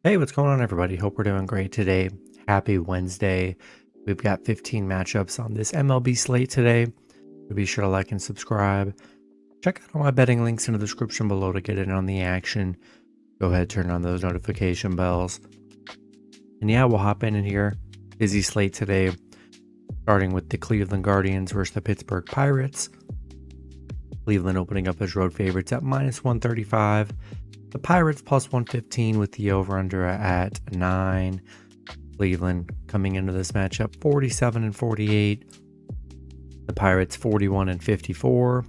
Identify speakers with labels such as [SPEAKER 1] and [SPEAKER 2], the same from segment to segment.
[SPEAKER 1] Hey, what's going on, everybody? Hope we're doing great today. Happy Wednesday. We've got 15 matchups on this MLB slate today. So be sure to like and subscribe. Check out all my betting links in the description below to get in on the action. Go ahead, turn on those notification bells. And yeah, we'll hop in here. Busy slate today, starting with the Cleveland Guardians versus the Pittsburgh Pirates. Cleveland opening up as road favorites at -135. The Pirates plus 115 with the over-under at 9. Cleveland coming into this matchup 47-48. The Pirates 41-54.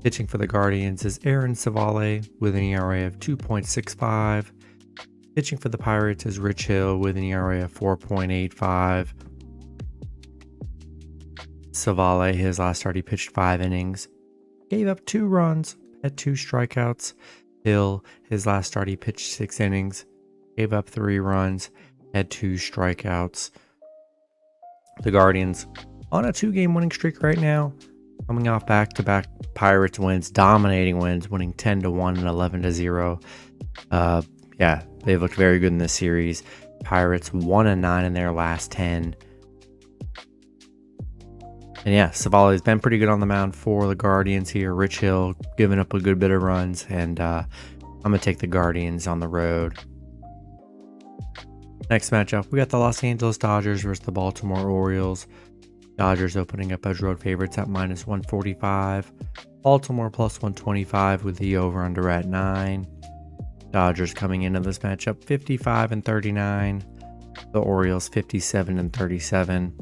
[SPEAKER 1] Pitching for the Guardians is Aaron Savale with an ERA of 2.65. Pitching for the Pirates is Rich Hill with an ERA of 4.85. Savale, his last start, he pitched 5 innings. Gave up 2 runs, had 2 strikeouts. Hill, his last start, he pitched 6 innings, gave up 3 runs, had 2 strikeouts. The Guardians on a 2-game winning streak right now, coming off back-to-back Pirates wins, dominating wins, winning 10-1 and 11-0. Yeah, they've looked very good in this series. Pirates 1-9 in their last 10. And yeah, Savale's been pretty good on the mound for the Guardians here. Rich Hill giving up a good bit of runs, and I'm going to take the Guardians on the road. Next matchup, we got the Los Angeles Dodgers versus the Baltimore Orioles. Dodgers opening up as road favorites at -145. Baltimore plus 125 with the over-under at 9. Dodgers coming into this matchup 55-39. The Orioles 57-37.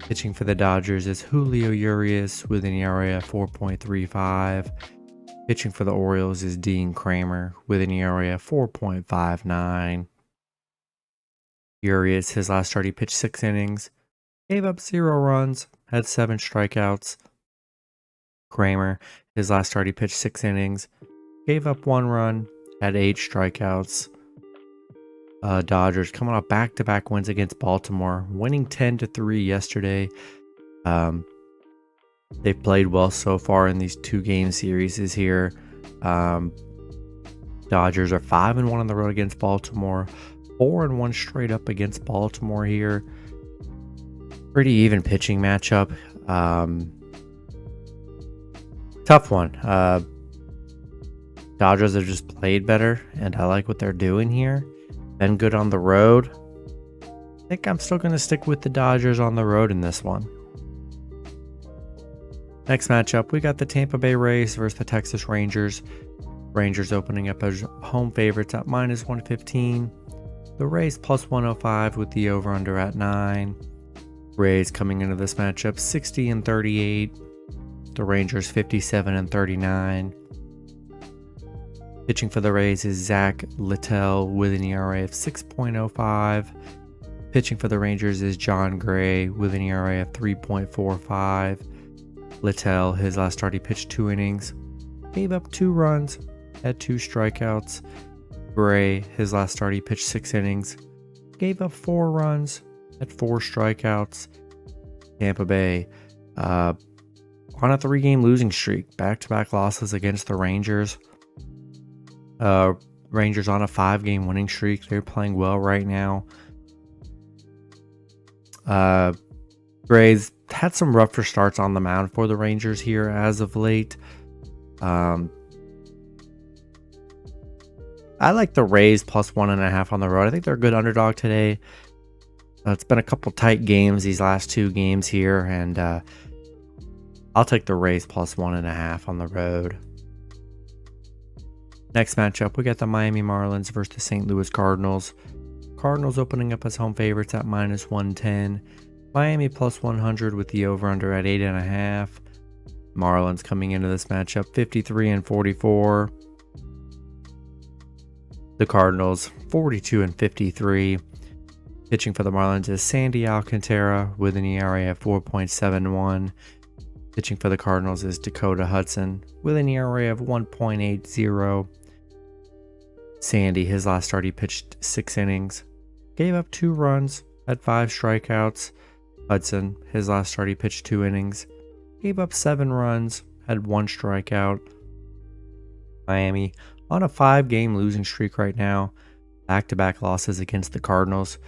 [SPEAKER 1] Pitching for the Dodgers is Julio Urias with an ERA of 4.35. Pitching for the Orioles is Dean Kramer with an ERA of 4.59. Urias, his last start, he pitched 6 innings, gave up 0 runs, had 7 strikeouts. Kramer, his last start, he pitched 6 innings, gave up 1 run, had 8 strikeouts. Dodgers coming off back-to-back wins against Baltimore, winning 10-3 yesterday. They've played well so far in these 2-game series here. Dodgers are 5-1 on the road against Baltimore, 4-1 straight up against Baltimore here. Pretty even pitching matchup. Tough one. Dodgers have just played better, and I like what they're doing here. Been good on the road. I think I'm still going to stick with the Dodgers on the road in this one. Next matchup, we got the Tampa Bay Rays versus the Texas Rangers. Rangers opening up as home favorites at -115. The Rays plus 105 with the over-under at 9. Rays coming into this matchup 60-38. The Rangers 57-39. Pitching for the Rays is Zach Littell with an ERA of 6.05. Pitching for the Rangers is John Gray with an ERA of 3.45. Littell, his last start, he pitched 2 innings, gave up 2 runs, had 2 strikeouts. Gray, his last start, he pitched 6 innings, gave up 4 runs, had 4 strikeouts. Tampa Bay on a 3-game losing streak, back-to-back losses against the Rangers. Rangers on a 5-game winning streak. They're playing well right now. Gray's had some rougher starts on the mound for the Rangers here as of late. I like the Rays plus 1.5 on the road. I think they're a good underdog today. It's been a couple tight games these last 2 games here, and I'll take the Rays plus 1.5 on the road. Next matchup, we got the Miami Marlins versus the St. Louis Cardinals. Cardinals opening up as home favorites at -110. Miami plus 100 with the over-under at 8.5. Marlins coming into this matchup 53-44. The Cardinals 42-53. Pitching for the Marlins is Sandy Alcantara with an ERA of 4.71. Pitching for the Cardinals is Dakota Hudson with an ERA of 1.80. Sandy, his last start, he pitched 6 innings, gave up 2 runs, had 5 strikeouts. Hudson, his last start, he pitched 2 innings, gave up 7 runs, had 1 strikeout. Miami on a 5-game losing streak right now. Back-to-back losses against the Cardinals.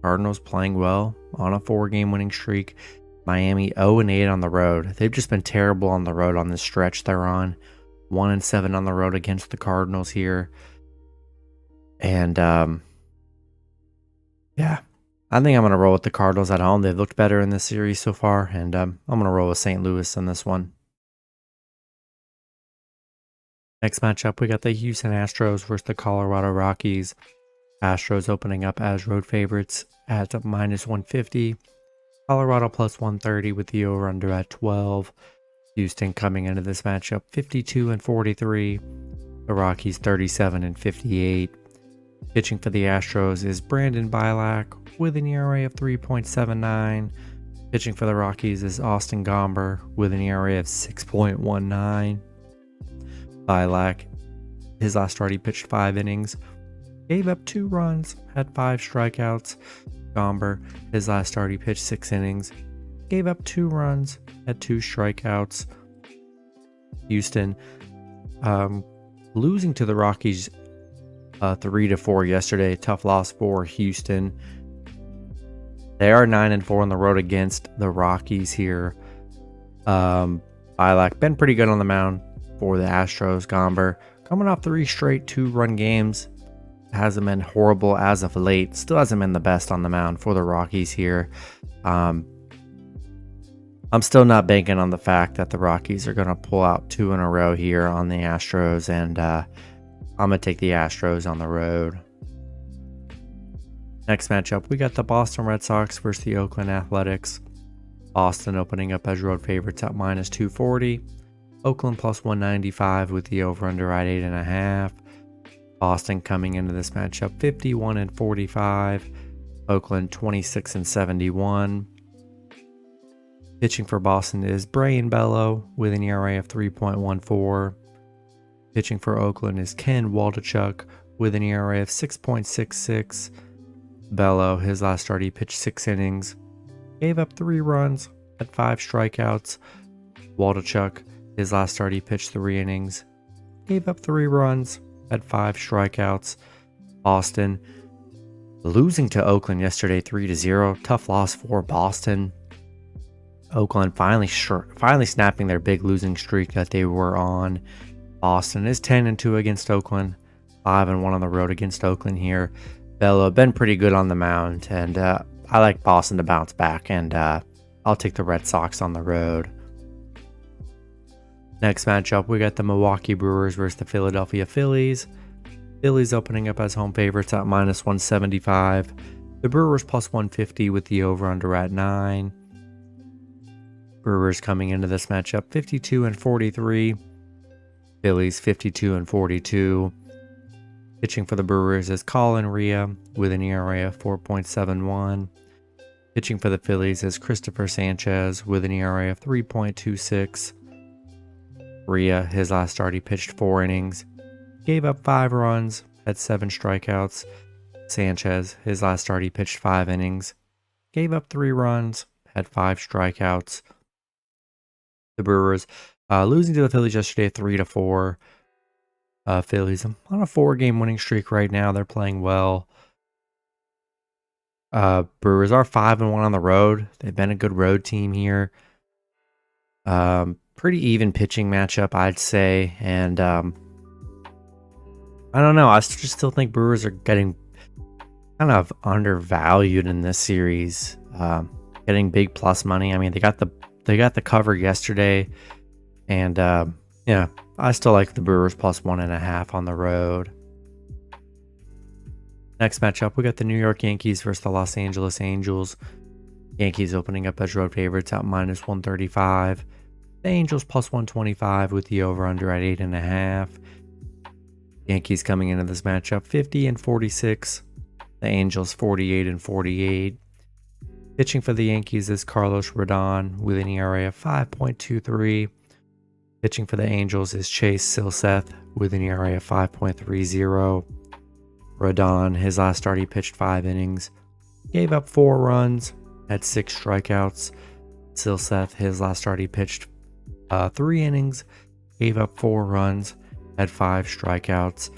[SPEAKER 1] Cardinals playing well on a 4-game winning streak. Miami 0-8 on the road. They've just been terrible on the road on this stretch they're on. 1-7 on the road against the Cardinals here. And yeah, I think I'm going to roll with the Cardinals at home. They've looked better in this series so far, and I'm going to roll with St. Louis in this one. Next matchup, we got the Houston Astros versus the Colorado Rockies. Astros opening up as road favorites at -150. Colorado +130 with the over-under at 12. Houston coming into this matchup 52-43. The Rockies 37-58. Pitching for the Astros is Brandon Bilak with an ERA of 3.79. Pitching for the Rockies is Austin Gomber with an ERA of 6.19. Bilak, his last start, he pitched 5 innings, gave up 2 runs, had 5 strikeouts. Gomber, his last start, he pitched 6 innings, gave up 2 runs, had 2 strikeouts. Houston, losing to the Rockies 3-4 yesterday. Tough loss for Houston. They are 9-4 on the road against the Rockies here. Bilak been pretty good on the mound for the Astros. Gomber coming off 3 straight 2-run games. Hasn't been horrible as of late. Still hasn't been the best on the mound for the Rockies here. I'm still not banking on the fact that the Rockies are going to pull out 2 in a row here on the Astros, and I'm going to take the Astros on the road. Next matchup, we got the Boston Red Sox versus the Oakland Athletics. Boston opening up as road favorites at -240. Oakland +195 with the over-under at 8.5. Boston coming into this matchup 51-45. Oakland 26-71. Pitching for Boston is Brayan Bello with an ERA of 3.14. Pitching for Oakland is Ken Waldichuk with an ERA of 6.66. Bello, his last start, he pitched 6 innings, gave up 3 runs, had 5 strikeouts. Waldichuk, his last start, he pitched 3 innings, gave up 3 runs, had 5 strikeouts. Boston losing to Oakland yesterday 3-0. Tough loss for Boston. Oakland finally snapping their big losing streak that they were on. Boston is 10-2 against Oakland, 5-1 on the road against Oakland here. Bello been pretty good on the mound, and I like Boston to bounce back, and I'll take the Red Sox on the road. Next matchup, we got the Milwaukee Brewers versus the Philadelphia Phillies. Phillies opening up as home favorites at -175. The Brewers +150 with the over-under at 9. Brewers coming into this matchup 52-43. Phillies 52-42. Pitching for the Brewers is Colin Rea with an ERA of 4.71. Pitching for the Phillies is Christopher Sanchez with an ERA of 3.26. Rea, his last start, he pitched 4 innings, gave up 5 runs, had 7 strikeouts. Sanchez, his last start, he pitched 5 innings, gave up 3 runs, had 5 strikeouts. The Brewers losing to the Phillies yesterday 3-4. Phillies on a 4-game winning streak right now. They're playing well. Brewers are 5-1 on the road. They've been a good road team here. Pretty even pitching matchup, I'd say. And I don't know. I just still think Brewers are getting kind of undervalued in this series. Getting big plus money. I mean, they got the cover yesterday, and yeah, I still like the Brewers +1.5 on the road. Next matchup, we got the New York Yankees versus the Los Angeles Angels. Yankees opening up as road favorites at -135. The Angels +125 with the over-under at 8.5. Yankees coming into this matchup 50-46. The Angels 48-48. Pitching for the Yankees is Carlos Rodon with an ERA of 5.23. Pitching for the Angels is Chase Silseth with an ERA of 5.30. Rodon, his last start, he pitched 5 innings, gave up 4 runs, had 6 strikeouts. Silseth, his last start, he pitched 3 innings, gave up 4 runs, had 5 strikeouts.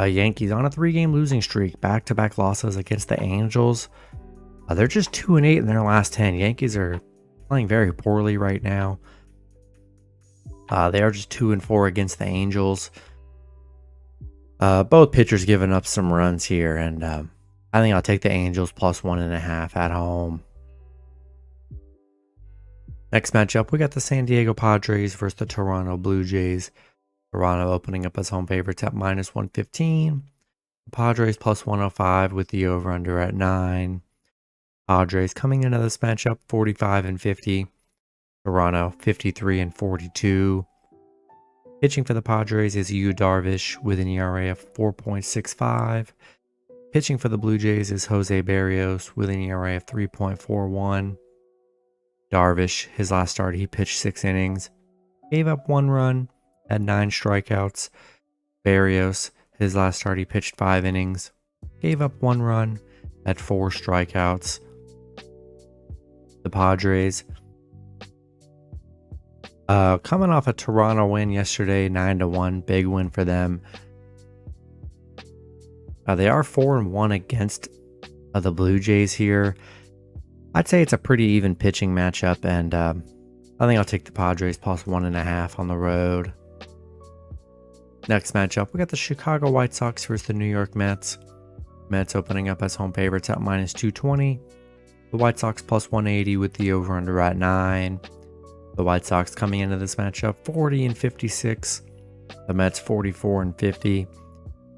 [SPEAKER 1] Yankees on a 3-game losing streak, back-to-back losses against the Angels. They're just 2-8 in their last 10. Yankees are playing very poorly right now. They are just 2-4 against the Angels. Both pitchers giving up some runs here, and I think I'll take the Angels plus 1.5 at home. Next matchup, we got the San Diego Padres versus the Toronto Blue Jays. Toronto opening up as home favorites at minus 115. The Padres plus 105 with the over-under at 9. Padres coming into this matchup 45-50. Toronto 53-42. Pitching for the Padres is Yu Darvish with an ERA of 4.65. Pitching for the Blue Jays is Jose Barrios with an ERA of 3.41. Darvish, his last start, he pitched 6 innings, gave up 1 run, had 9 strikeouts. Barrios, his last start, he pitched 5 innings, gave up 1 run, had 4 strikeouts. The Padres, coming off a Toronto win yesterday, 9-1, big win for them. They are 4-1 against the Blue Jays here. I'd say it's a pretty even pitching matchup, and I think I'll take the Padres plus 1.5 on the road. Next matchup, we got the Chicago White Sox versus the New York Mets. Mets opening up as home favorites at minus 220. The White Sox plus 180 with the over-under at 9. The White Sox coming into this matchup 40-56. The Mets 44-50.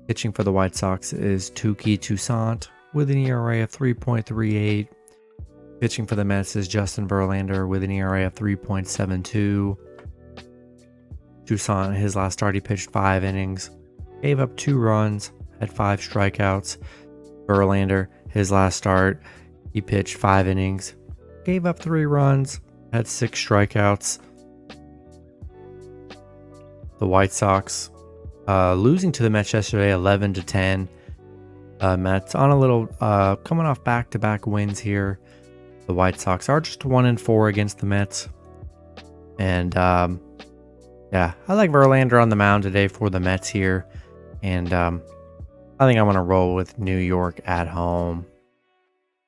[SPEAKER 1] Pitching for the White Sox is Touki Toussaint with an ERA of 3.38. Pitching for the Mets is Justin Verlander with an ERA of 3.72. Toussaint, his last start, he pitched 5 innings, gave up 2 runs, had 5 strikeouts. Verlander, his last start, he pitched 5 innings, gave up 3 runs, had 6 strikeouts. The White Sox losing to the Mets yesterday 11-10. Mets on a little coming off back-to-back wins here. The White Sox are just 1-4 against the Mets. And yeah, I like Verlander on the mound today for the Mets here. And I think I'm going to roll with New York at home.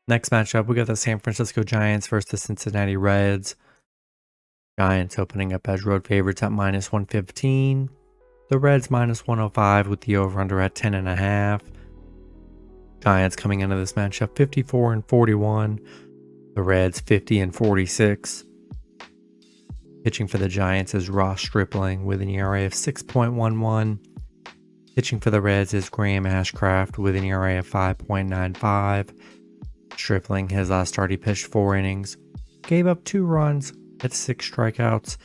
[SPEAKER 1] Next matchup, we got the San Francisco Giants versus the Cincinnati Reds. Giants opening up as road favorites at minus 115. The Reds minus 105 with the over-under at 10.5. Giants coming into this matchup 54-41. The Reds 50-46. Pitching for the Giants is Ross Stripling with an ERA of 6.11. Pitching for the Reds is Graham Ashcraft with an ERA of 5.95. Stripling, his last start, he pitched 4 innings, gave up 2 runs, had 6 strikeouts.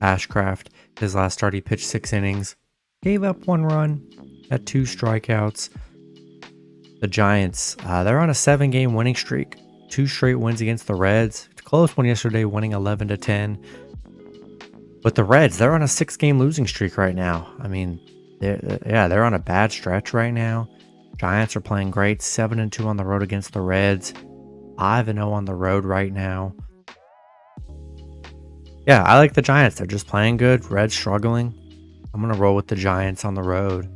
[SPEAKER 1] Ashcraft, his last start, he pitched 6 innings, gave up 1 run, had 2 strikeouts. The Giants, they're on a 7-game winning streak. 2 straight wins against the Reds. Close one yesterday, winning 11-10. But the Reds, they're on a 6-game losing streak right now. I mean, they're on a bad stretch right now. Giants are playing great, 7-2 on the road against the Reds, 5-0 on the road right now. Yeah, I like the Giants. They're just playing good. Reds struggling. I'm going to roll with the Giants on the road.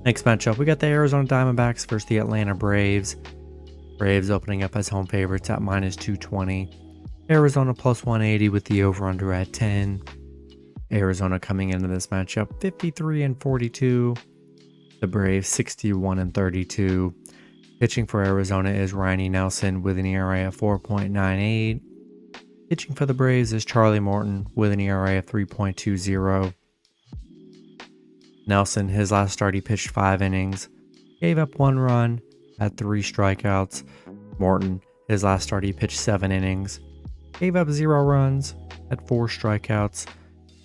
[SPEAKER 1] Next matchup, we got the Arizona Diamondbacks versus the Atlanta Braves. Braves opening up as home favorites at minus 220. Arizona plus 180 with the over-under at 10. Arizona coming into this matchup 53-42. The Braves 61-32. Pitching for Arizona is Riley Nelson with an ERA of 4.98. Pitching for the Braves is Charlie Morton with an ERA of 3.20. Nelson, his last start, he pitched 5 innings, gave up 1 run, had 3 strikeouts. Morton, his last start, he pitched 7 innings, gave up 0 runs, had 4 strikeouts.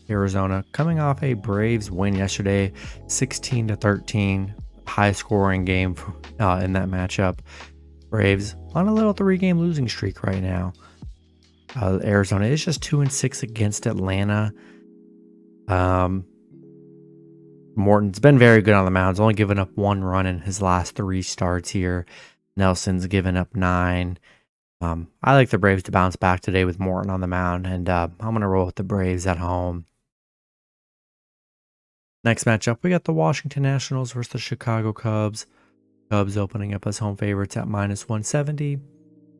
[SPEAKER 1] Arizona coming off a Braves win yesterday, 16-13, high scoring game in that matchup. Braves on a little 3-game losing streak right now. Arizona is just 2-6 against Atlanta. Morton's been very good on the mound. He's only given up 1 run in his last 3 starts here. Nelson's given up 9. I like the Braves to bounce back today with Morton on the mound, and I'm going to roll with the Braves at home. Next matchup, we got the Washington Nationals versus the Chicago Cubs. Cubs opening up as home favorites at -170.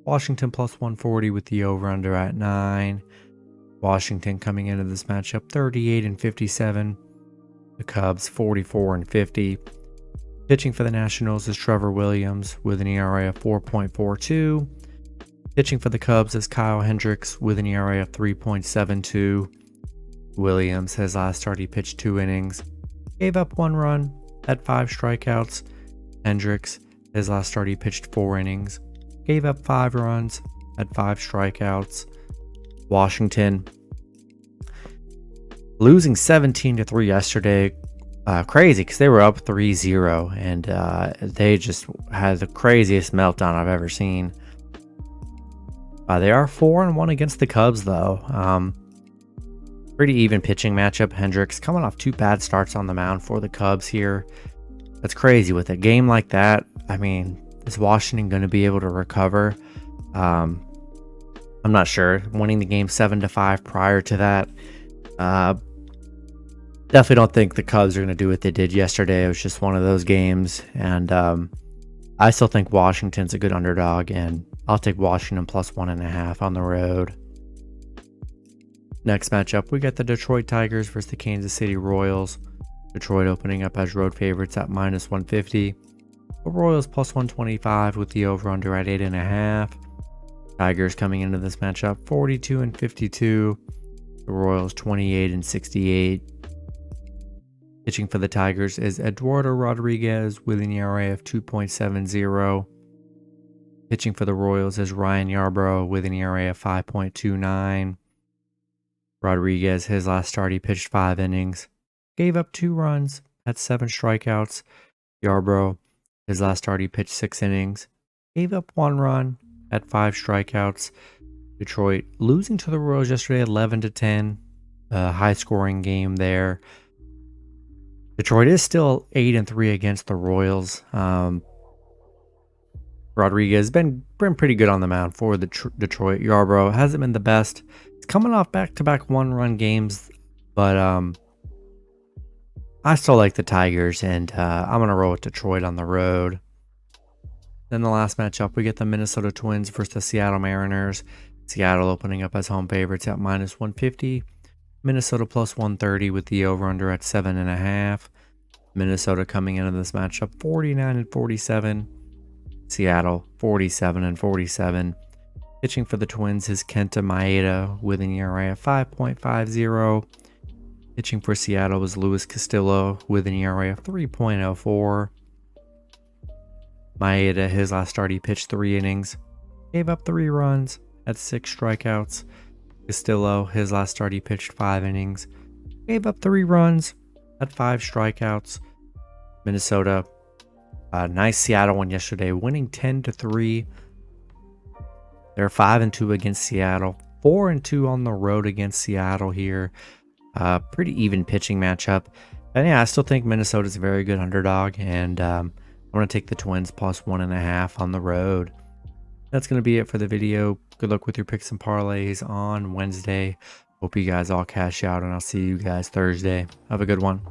[SPEAKER 1] Washington +140 with the over-under at 9. Washington coming into this matchup 38-57. The Cubs 44-50. Pitching for the Nationals is Trevor Williams with an ERA of 4.42. Pitching for the Cubs is Kyle Hendricks with an ERA of 3.72. Williams, his last start, he pitched 2 innings, gave up 1 run, had 5 strikeouts. Hendricks, his last start, he pitched 4 innings, gave up 5 runs, had 5 strikeouts. Washington losing 17-3 yesterday. Crazy because they were up 3-0 and they just had the craziest meltdown I've ever seen. They are 4-1 against the Cubs though. Pretty even pitching matchup. Hendricks coming off 2 bad starts on the mound for the Cubs here. That's crazy with a game like that. I mean, is Washington going to be able to recover? I'm not sure. Winning the game 7-5 prior to that. Definitely don't think the Cubs are going to do what they did yesterday. It was just one of those games. And I still think Washington's a good underdog. And I'll take Washington +1.5 on the road. Next matchup, we got the Detroit Tigers versus the Kansas City Royals. Detroit opening up as road favorites at -150. The Royals +125 with the over-under at 8.5. Tigers coming into this matchup 42-52. The Royals 28-68. Pitching for the Tigers is Eduardo Rodriguez with an ERA of 2.70. Pitching for the Royals is Ryan Yarbrough with an ERA of 5.29. Rodriguez, his last start, he pitched 5 innings, gave up 2 runs, had 7 strikeouts. Yarbrough, his last start, he pitched 6 innings, gave up 1 run, had 5 strikeouts. Detroit losing to the Royals yesterday 11-10. High scoring game there. Detroit is still 8-3 against the Royals. Rodriguez has been pretty good on the mound for the Detroit. Yarbrough hasn't been the best. It's coming off back-to-back 1-run games, but I still like the Tigers, and I'm going to roll with Detroit on the road. Then the last matchup, we get the Minnesota Twins versus the Seattle Mariners. Seattle opening up as home favorites at -150. Minnesota +130 with the over-under at 7.5. Minnesota coming into this matchup 49-47. Seattle 47-47. Pitching for the Twins is Kenta Maeda with an ERA of 5.50. Pitching for Seattle was Luis Castillo with an ERA of 3.04. Maeda, his last start, he pitched 3 innings, gave up 3 runs, had 6 strikeouts. Castillo, his last start, he pitched 5 innings, gave up 3 runs, had 5 strikeouts. Minnesota, nice Seattle one yesterday, winning 10-3. They're 5-2 against Seattle, 4-2 on the road against Seattle here. Pretty even pitching matchup. And yeah, I still think Minnesota's a very good underdog, and I'm going to take the Twins +1.5 on the road. That's going to be it for the video. Good luck with your picks and parlays on Wednesday. Hope you guys all cash out, and I'll see you guys Thursday. Have a good one.